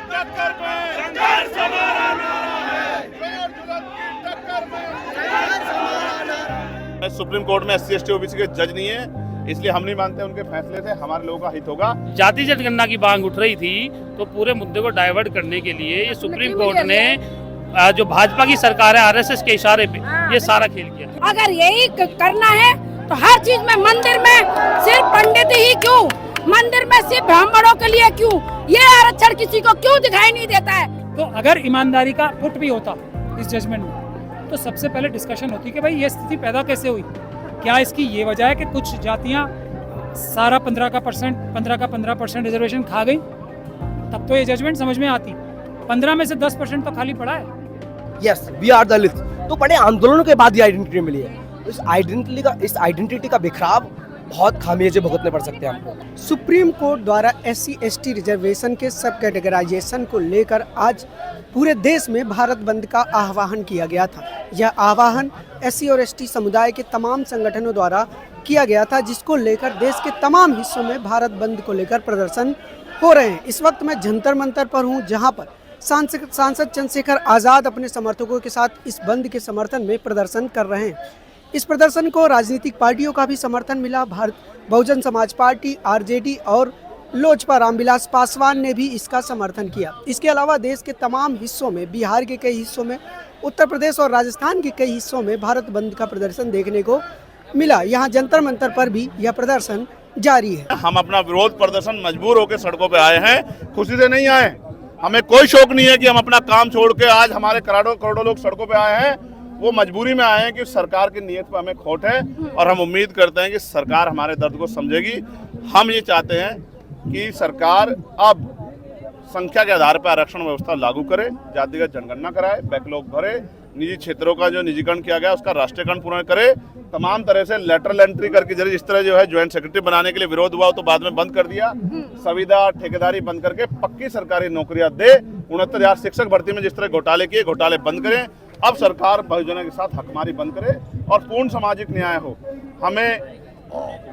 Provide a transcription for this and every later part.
टक्कर में संघर्ष हमारा नारा है। जोर जुलूस की टक्कर में संघर्ष हमारा नारा है। सुप्रीम कोर्ट में SC ST OBC के जज नहीं है, इसलिए हम नहीं मानते उनके फैसले से हमारे लोगों का हित होगा। जाति जनगणना की मांग उठ रही थी तो पूरे मुद्दे को डाइवर्ट करने के लिए ये सुप्रीम कोर्ट ने जो भाजपा की सरकार है RSS के इशारे पे ये सारा खेल किया। अगर यही करना है तो हर चीज में मंदिर में सिर्फ पंडित ही क्यों, मंदिर में सिर्फ ब्राह्मणों के लिए क्यों, ये आरक्षण किसी को क्यों दिखाई नहीं देता है। तो अगर ईमानदारी का पुट भी होता इस जजमेंट में तो सबसे पहले डिस्कशन होती कि भाई ये स्थिति पैदा कैसे हुई, क्या इसकी ये वजह है कि कुछ जातियां सारा 15% रिजर्वेशन खा गई, तब तो ये जजमेंट समझ में आती। 15 में से 10% तो खाली पड़ा है। यस वी आर दलित, तो बड़े आंदोलनों के बाद ये आइडेंटिटी मिली है। इस आइडेंटिटी का बिखराव बहुत खामियाजे भुगतने पड़ सकते हैं हमको। सुप्रीम कोर्ट द्वारा SC ST रिजर्वेशन के सब कैटेगराइजेशन को लेकर आज पूरे देश में भारत बंद का आह्वान किया गया था। यह आह्वान SC और ST समुदाय के तमाम संगठनों द्वारा किया गया था, जिसको लेकर देश के तमाम हिस्सों में भारत बंद को लेकर प्रदर्शन हो रहे हैं। इस वक्त मैं जंतर मंतर पर हूँ, जहाँ पर सांसद चंद्रशेखर आज़ाद अपने समर्थकों के साथ इस बंद के समर्थन में प्रदर्शन कर रहे हैं। इस प्रदर्शन को राजनीतिक पार्टियों का भी समर्थन मिला। बहुजन समाज पार्टी, RJD और लोजपा रामविलास पासवान ने भी इसका समर्थन किया। इसके अलावा देश के तमाम हिस्सों में, बिहार के कई हिस्सों में, उत्तर प्रदेश और राजस्थान के कई हिस्सों में भारत बंद का प्रदर्शन देखने को मिला। यहाँ जंतर मंतर पर भी यह प्रदर्शन जारी है। हम अपना विरोध प्रदर्शन मजबूर होकर सड़कों पे आए हैं, खुशी से नहीं आए। हमें कोई शौक नहीं है कि हम अपना काम छोड़ के आज हमारे करोड़ों लोग सड़कों पे आए हैं। वो मजबूरी में आए हैं कि सरकार की नीयत पर हमें खोट है और हम उम्मीद करते हैं कि सरकार हमारे दर्द को समझेगी। हम ये चाहते हैं कि सरकार अब संख्या के आधार पर आरक्षण व्यवस्था लागू करे, जातिगत जनगणना कराए, बैकलॉग भरे, निजी क्षेत्रों का जो निजीकरण किया गया उसका राष्ट्रीयकरण पूर्ण करे, तमाम तरह से लेटरल एंट्री करके जरिए जिस तरह जो है ज्वाइंट सेक्रेटरी बनाने के लिए विरोध हुआ तो बाद में बंद कर दिया, संविदा ठेकेदारी बंद करके पक्की सरकारी नौकरियां दे, 69,000 शिक्षक भर्ती में जिस तरह घोटाले किए घोटाले बंद करें। अब सरकार बहुजनों के साथ हकमारी बंद करे और पूर्ण सामाजिक न्याय हो। हमें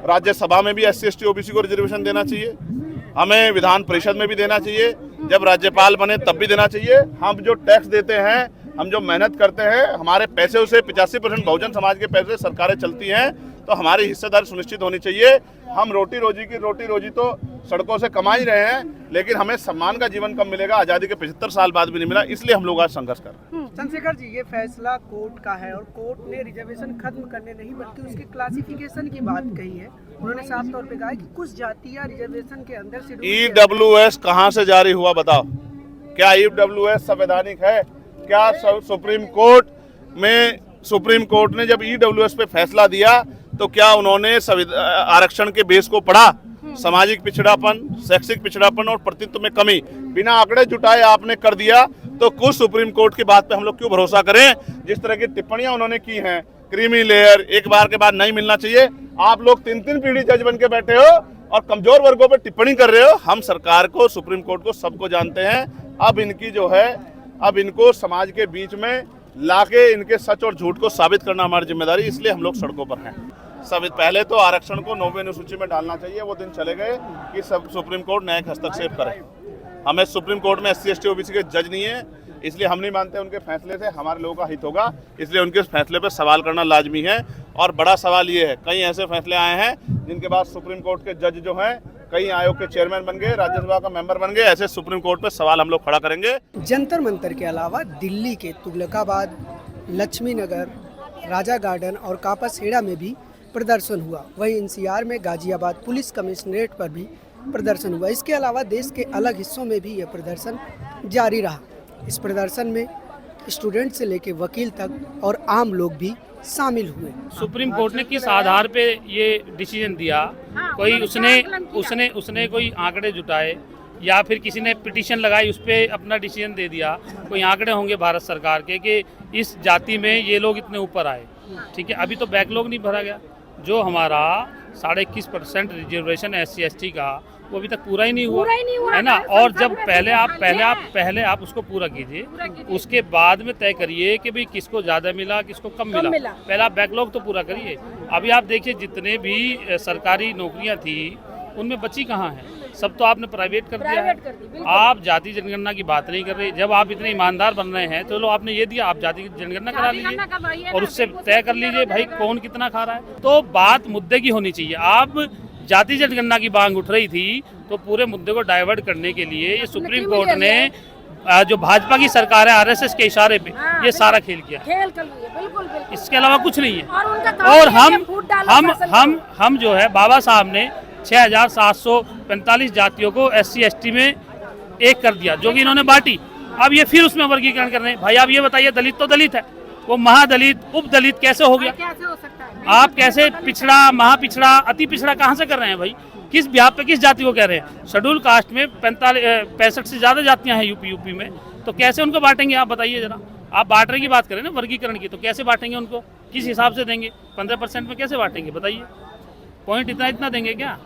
राज्यसभा में भी SC ST OBC को रिजर्वेशन देना चाहिए, हमें विधान परिषद में भी देना चाहिए, जब राज्यपाल बने तब भी देना चाहिए। हम जो टैक्स देते हैं, हम जो मेहनत करते हैं, हमारे पैसे से 85% बहुजन समाज के पैसे सरकारें चलती हैं, तो हमारी हिस्सेदारी सुनिश्चित होनी चाहिए। हम रोटी रोजी तो सड़कों से कमा ही रहे हैं, लेकिन हमें सम्मान का जीवन कब मिलेगा? आज़ादी के 75 साल बाद भी नहीं मिला, इसलिए हम लोग आज संघर्ष कर रहे हैं। चंद्रशेखर जी, ये फैसला कोर्ट का है और कोर्ट ने रिजर्वेशन खत्म करने नहीं बल्कि उसके क्लासिफिकेशन की बात कही है। उन्होंने साफ तौर पे कहा कि कुछ जातियां रिजर्वेशन के अंदर से EWS कहाँ से जारी हुआ बताओ? क्या EWS संवैधानिक है? क्या सुप्रीम कोर्ट ने जब EWS पे फैसला दिया तो क्या उन्होंने आरक्षण के बेस को पढ़ा? सामाजिक पिछड़ापन, शैक्षिक पिछड़ापन और प्रतिनिधित्व में कमी बिना आंकड़े जुटाए आपने कर दिया, तो कुछ सुप्रीम कोर्ट की बात पे हम लोग क्यों भरोसा करें? जिस तरह की टिप्पणियां उन्होंने की हैं, क्रीमी लेयर एक बार के बाद नहीं मिलना चाहिए। आप लोग 3 पीढ़ी जज बन के बैठे हो और कमजोर वर्गों पे टिप्पणी कर रहे हो। हम सरकार को, सुप्रीम कोर्ट को, सबको जानते हैं। अब इनको समाज के बीच में लाके इनके सच और झूठ को साबित करना हमारी जिम्मेदारी, इसलिए हम लोग सड़कों पर हैं। पहले तो आरक्षण को 9वीं अनुसूची में डालना चाहिए। वो दिन चले गए कि सब सुप्रीम कोर्ट न्यायिक हस्तक्षेप करे। हमें सुप्रीम कोर्ट में SC ST OBC के जज नहीं है, इसलिए हम नहीं मानते उनके फैसले से हमारे लोगों का हित होगा, इसलिए उनके फैसले पर सवाल करना लाजमी है। और बड़ा सवाल ये है, कई ऐसे फैसले आए हैं जिनके बाद सुप्रीम कोर्ट के जज जो हैं कई आयोग के चेयरमैन बन गए, राज्यसभा का मेंबर बन गए। ऐसे सुप्रीम कोर्ट पे सवाल हम लोग खड़ा करेंगे। जंतर मंतर के अलावा दिल्ली के तुगलकाबाद, लक्ष्मी नगर, राजा गार्डन और कापासेड़ा में भी प्रदर्शन हुआ। वहीं NCR में गाजियाबाद पुलिस कमिश्नरेट पर भी प्रदर्शन हुआ। इसके अलावा देश के अलग हिस्सों में भी यह प्रदर्शन जारी रहा। इस प्रदर्शन में स्टूडेंट से लेकर वकील तक और आम लोग भी शामिल हुए। सुप्रीम कोर्ट ने किस आधार पे ये डिसीजन दिया? कोई उसने कोई आंकड़े जुटाए या फिर किसी ने पिटीशन लगाई उस पर अपना डिसीजन दे दिया? कोई आंकड़े होंगे भारत सरकार के कि इस जाति में ये लोग इतने ऊपर आए, ठीक है। अभी तो बैकलॉग नहीं भरा गया। जो हमारा 21.5% रिजर्वेशन है SC ST का, वो अभी तक पूरा ही नहीं हुआ है ना। और जब पहले आप उसको पूरा कीजिए, उसके बाद में तय करिए कि भाई किसको ज़्यादा मिला, किसको कम मिला। पहले आप बैकलॉग तो पूरा करिए। अभी आप देखिए जितने भी सरकारी नौकरियां थी उनमें बची कहाँ हैं? सब तो आपने प्राइवेट कर दिया है। आप जाति जनगणना की बात नहीं कर रहे। जब आप इतने ईमानदार बन रहे हैं तो लो आपने ये दिया, आप जाति जनगणना करा लीजिए और उससे तय कर लीजिए भाई कौन कितना खा रहा है। तो बात मुद्दे की होनी चाहिए। आप जाति जनगणना की मांग उठ रही थी तो पूरे मुद्दे को डाइवर्ट करने के लिए ये सुप्रीम कोर्ट ने जो भाजपा की सरकार है आरएसएस के इशारे पे ये सारा खेल किया, खेल कर लिए, बिल्कुल बिल्कुल। इसके अलावा कुछ नहीं है। और और हम जो है बाबा साहब ने 6,745 जातियों को SC ST में एक कर दिया, जो कि इन्होंने बांटी। अब ये फिर उसमें वर्गीकरण कर रहे हैं। भाई आप ये बताइए, दलित तो दलित है, वो महादलित उपदलित कैसे हो गया? कैसे हो सकता है? आप कैसे पिछड़ा, महापिछड़ा, अति पिछड़ा कहाँ से कर रहे हैं भाई? किस ब्याह पे किस जाति को कह रहे हैं? शेड्यूल कास्ट में 65 से ज्यादा जातियां हैं यूपी में, तो कैसे उनको बांटेंगे आप बताइए जरा। आप बांटने की बात करें ना वर्गीकरण की, तो कैसे बांटेंगे उनको? किस हिसाब से देंगे? 15% में कैसे बांटेंगे बताइए? पॉइंट इतना देंगे क्या?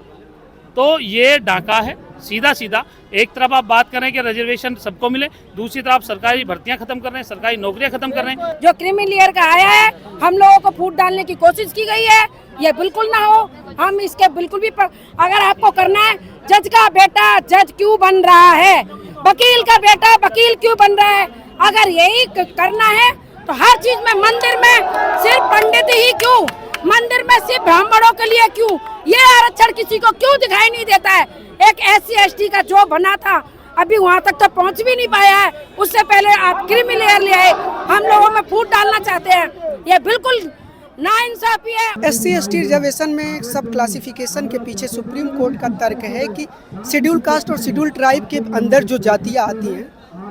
तो ये डाका है सीधा सीधा। एक तरफ आप बात करें कि रिजर्वेशन सबको मिले, दूसरी तरफ सरकारी भर्तियां खत्म कर रहे हैं, सरकारी नौकरियां खत्म कर रहे हैं। जो क्रीमी लेयर का आया है, हम लोगों को फूट डालने की कोशिश की गई है, ये बिल्कुल ना हो। हम इसके बिल्कुल भी अगर आपको करना है, जज का बेटा जज क्यों बन रहा है, वकील का बेटा वकील क्यों बन रहा है, अगर यही करना है तो हर चीज में मंदिर में सिर्फ पंडित ही क्यों, मंदिर में सिर्फ ब्राह्मणों के लिए क्यों, ये आरक्षण किसी को क्यों दिखाई नहीं देता है? एक SC ST का जो बना था अभी वहाँ तक तो पहुँच भी नहीं पाया है। उससे पहले आप क्रीमी लेयर ले आए, हम लोगों में फूट डालना चाहते हैं, ये बिल्कुल नाइंसाफी है। SC ST रिजर्वेशन में सब क्लासिफिकेशन के पीछे सुप्रीम कोर्ट का तर्क है कि शेड्यूल कास्ट और शेड्यूल ट्राइब के अंदर जो जातियाँ आती हैं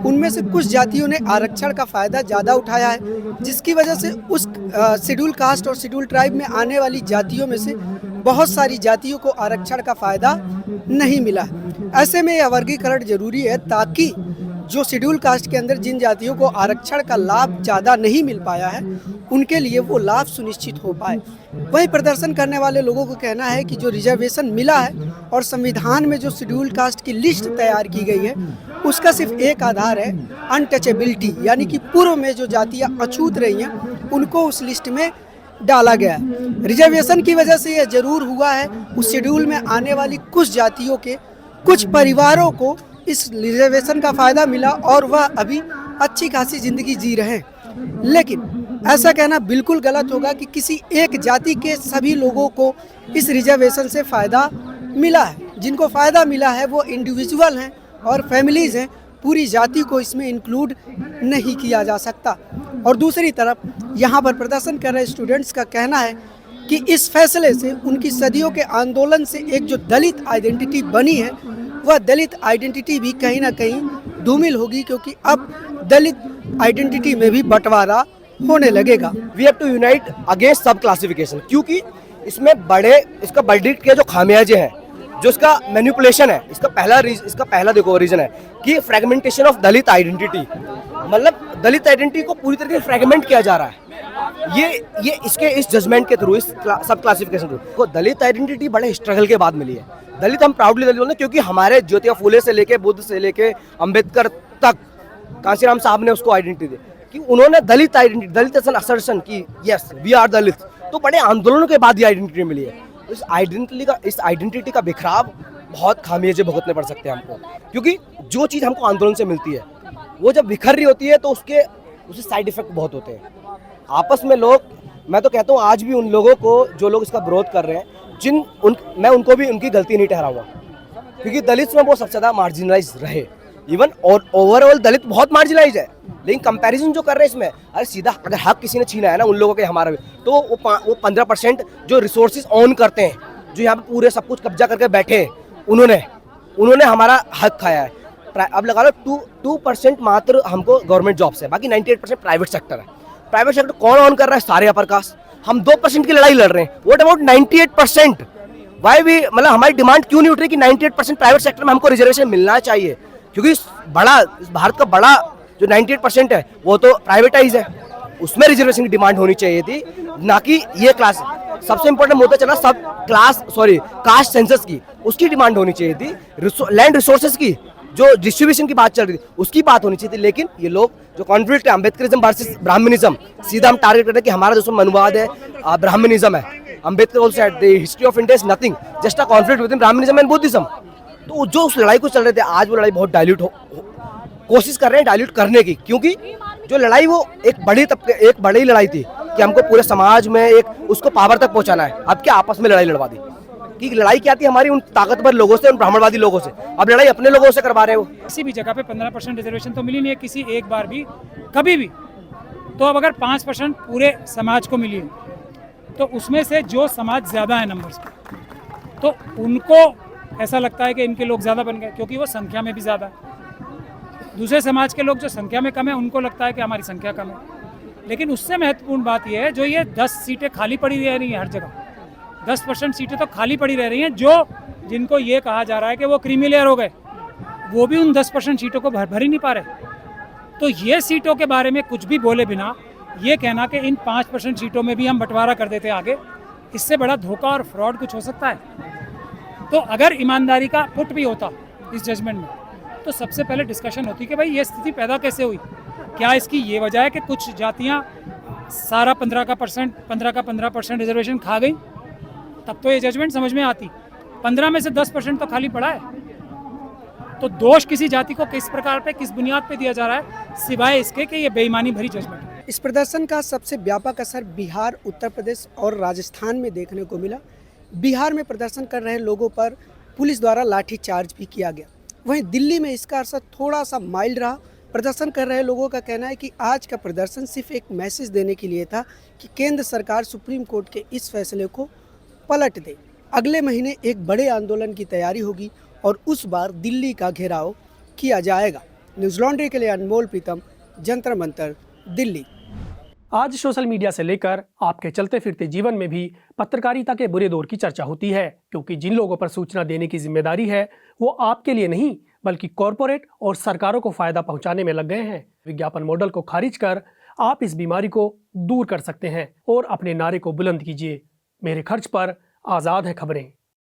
उनमें से कुछ जातियों ने आरक्षण का फ़ायदा ज़्यादा उठाया है, जिसकी वजह से उस शेड्यूल कास्ट और शेड्यूल ट्राइब में आने वाली जातियों में से बहुत सारी जातियों को आरक्षण का फ़ायदा नहीं मिला। ऐसे में यह वर्गीकरण जरूरी है ताकि जो शेड्यूल कास्ट के अंदर जिन जातियों को आरक्षण का लाभ ज़्यादा नहीं मिल पाया है उनके लिए वो लाभ सुनिश्चित हो पाए। वहीं प्रदर्शन करने वाले लोगों को कहना है कि जो रिजर्वेशन मिला है और संविधान में जो शेड्यूल कास्ट की लिस्ट तैयार की गई है उसका सिर्फ एक आधार है, अनटचेबिलिटी, यानी कि पूर्व में जो जातियाँ अछूत रही हैं उनको उस लिस्ट में डाला गया। रिजर्वेशन की वजह से यह जरूर हुआ है उस शेड्यूल में आने वाली कुछ जातियों के कुछ परिवारों को इस रिजर्वेशन का फ़ायदा मिला और वह अभी अच्छी खासी ज़िंदगी जी रहे हैं। लेकिन ऐसा कहना बिल्कुल गलत होगा कि किसी एक जाति के सभी लोगों को इस रिजर्वेशन से फ़ायदा मिला है। जिनको फ़ायदा मिला है वो इंडिविजुअल हैं और फैमिलीज़ हैं, पूरी जाति को इसमें इंक्लूड नहीं किया जा सकता। और दूसरी तरफ यहाँ पर प्रदर्शन कर रहे स्टूडेंट्स का कहना है कि इस फैसले से उनकी सदियों के आंदोलन से एक जो दलित आइडेंटिटी बनी है वह दलित आइडेंटिटी भी कहीं ना कहीं धूमिल होगी, क्योंकि अब दलित आइडेंटिटी में भी बंटवारा होने लगेगा। We have to unite against sub classification, क्योंकि इसमें इसका वर्डिक्ट के जो खामियाजे हैं, जो इसका मैनिपुलेशन है, इसका पहला देखो रीजन है कि फ्रेगमेंटेशन ऑफ दलित आइडेंटिटी, मतलब दलित आइडेंटिटी को पूरी तरीके से फ्रेगमेंट किया जा रहा है। ये इसके इस जजमेंट के थ्रू, इस सब क्लासिफिकेशन थ्रू को दलित आइडेंटिटी बड़े स्ट्रगल के बाद मिली है। दलित हम प्राउडली दलित बोलते हैं क्योंकि हमारे ज्योतिबा फूले से लेके बुद्ध से लेके अंबेडकर तक कांशीराम साहब ने उसको आइडेंटिटी दी कि उन्होंने Dalit identity, Dalit as an assertion की यस वी आर दलित, तो बड़े आंदोलनों के बाद ये आइडेंटिटी मिली है। इस आइडेंटिटी का बिखराव बहुत खामियाजे भुगतने पड़ सकते हैं हमको, क्योंकि जो चीज़ हमको आंदोलन से मिलती है वो जब बिखर रही होती है तो उसके साइड इफेक्ट बहुत होते हैं। आपस में लोग, मैं तो कहता हूँ आज भी उन लोगों को जो लोग इसका विरोध कर रहे हैं, मैं उनको भी उनकी गलती नहीं ठहराऊंगा, क्योंकि दलित में वो सबसे ज़्यादा मार्जिनलाइज रहे। इवन और ओवरऑल दलित बहुत मार्जिनलाइज है, लेकिन कंपैरिजन जो कर रहे हैं इसमें, अरे सीधा अगर हक किसी ने छीना है ना उन लोगों के हमारा भी, तो वो 15% जो रिसोर्सेज ऑन करते हैं, जो यहाँ पे पूरे सब कुछ कब्जा करके बैठे हैं, उन्होंने हमारा हक खाया है। अब लगा लो 2% मात्र हमको गवर्नमेंट जॉब से, बाकी 98% प्राइवेट सेक्टर है। प्राइवेट सेक्टर कौन ऑन कर रहा है? सारे अपर कास्ट। हम 2% की लड़ाई लड़ रहे हैं, व्हाट अबाउट 98%? वाई भी, मतलब हमारी डिमांड क्यों नहीं उठ रही कि 98% प्राइवेट सेक्टर में हमको रिजर्वेशन मिलना चाहिए? क्योंकि भारत का बड़ा जो 98% है वो तो प्राइवेटाइज है, उसमें रिजर्वेशन की डिमांड होनी चाहिए थी, ना कि ये क्लास। सबसे इंपॉर्टेंट मुद्दा चला सब कास्ट सेंसस की, उसकी डिमांड होनी चाहिए थी। लैंड रिसोर्सेज की जो डिस्ट्रीब्यूशन की बात चल रही थी उसकी बात होनी चाहिए थी। लेकिन ये लोग जो कॉन्फ्लिक्ट है अम्बेडकरिज्म वर्सेस ब्राह्मणिज्म, सीधा हम टारगेट करते हैं कि हमारा जो मनुवाद है ब्राह्मणिज्म है। Ambedkar also said the history of India is nothing just a conflict with Brahminism and Buddhism. तो जो उस लड़ाई को चल रहे थे, आज वो लड़ाई बहुत डाइल्यूट कोशिश कर रहे हैं डाइल्यूट करने की, क्योंकि जो लड़ाई वो एक बड़ी लड़ाई थी कि हमको पूरे समाज में एक उसको पावर तक पहुंचाना है। अब क्या आपस में लड़ाई लड़वा दी कि लड़ाई क्या थी हमारी उन ताकतवर लोगों से, उन ब्राह्मणवादी लोगों से, अब लड़ाई अपने लोगों से करवा रहे हैं वो। किसी भी जगह पे 15% रिजर्वेशन तो मिली नहीं है किसी एक बार भी, कभी भी। तो अब अगर 5% पूरे समाज को मिली है, तो उसमें से जो समाज ज़्यादा है नंबर्स पे, तो उनको ऐसा लगता है कि इनके लोग ज़्यादा बन गए, क्योंकि वो संख्या में भी ज़्यादा है। दूसरे समाज के लोग जो संख्या में कम है, उनको लगता है कि हमारी संख्या कम है। लेकिन उससे महत्वपूर्ण बात यह है, जो ये 10 सीटें खाली पड़ी रह रही हैं हर जगह, 10% सीटें तो खाली पड़ी रह रही हैं, जो जिनको ये कहा जा रहा है कि वो क्रीमी लेयर हो गए, वो भी उन 10% सीटों को भर ही नहीं पा रहे। तो ये सीटों के बारे में कुछ भी बोले बिना ये कहना कि इन 5% सीटों में भी हम बंटवारा कर देते आगे, इससे बड़ा धोखा और फ्रॉड कुछ हो सकता है? तो अगर ईमानदारी का पुट भी होता इस जजमेंट में, तो सबसे पहले डिस्कशन होती कि भाई ये स्थिति पैदा कैसे हुई, क्या इसकी ये वजह है कि कुछ जातियाँ सारा 15% रिजर्वेशन खा गई, तब तो ये जजमेंट समझ में आती। 15 में से 10% तो खाली पड़ा है, तो दोष किसी जाति को किस प्रकार पे, किस बुनियाद पे दिया जा रहा है, सिवाय इसके कि ये बेईमानी भरी जजमेंट है। इस प्रदर्शन का सबसे व्यापक असर बिहार, उत्तर प्रदेश और राजस्थान में देखने को मिला। बिहार में प्रदर्शन कर रहे लोगों पर पुलिस द्वारा लाठीचार्ज भी किया गया। वहीं दिल्ली में इसका असर थोड़ा सा माइल्ड रहा। प्रदर्शन कर रहे लोगों का कहना है कि आज का प्रदर्शन सिर्फ एक मैसेज देने के लिए था कि केंद्र सरकार सुप्रीम कोर्ट के इस फैसले को पलट दे। अगले महीने एक बड़े आंदोलन की तैयारी होगी और उस बार दिल्ली का घेराव किया जाएगा। न्यूज़ लॉन्ड्री के लिए अनमोल प्रीतम, जंतर मंतर, दिल्ली। आज सोशल मीडिया से लेकर आपके चलते फिरते जीवन में भी पत्रकारिता के बुरे दौर की चर्चा होती है, क्योंकि जिन लोगों पर सूचना देने की जिम्मेदारी है वो आपके लिए नहीं बल्कि कॉरपोरेट और सरकारों को फायदा पहुंचाने में लग गए हैं। विज्ञापन मॉडल को खारिज कर आप इस बीमारी को दूर कर सकते हैं और अपने नारे को बुलंद कीजिए। मेरे खर्च पर आज़ाद है खबरें।